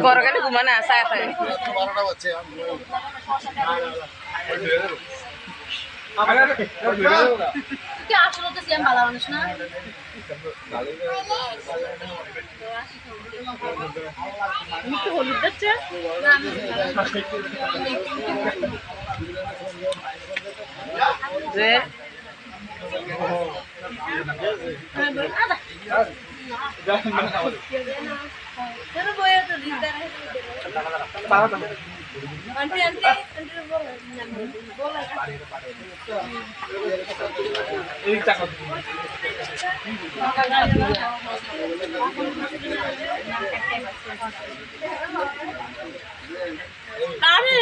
গরকালে ঘুমানা চায় খায় আসলে তো সিএম ভালো মানুষ না হলুদ যাচ্ছে যে আন্টি আন্টি আরে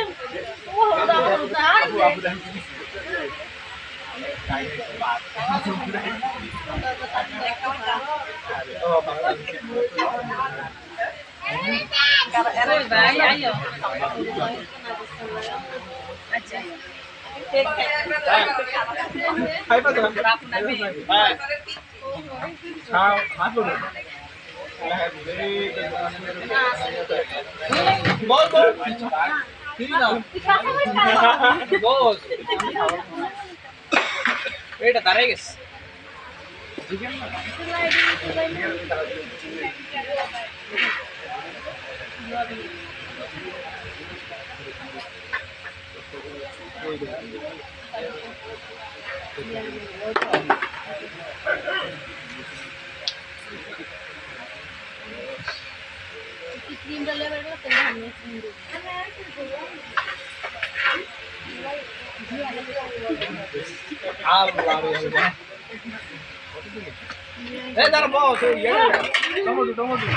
ও এটা দাঁড়াই গেছে ক্রিম ডালে বেরোলো তেল ভাঙিয়ে ক্রিম দেবো দাঁড়া বস টমেটো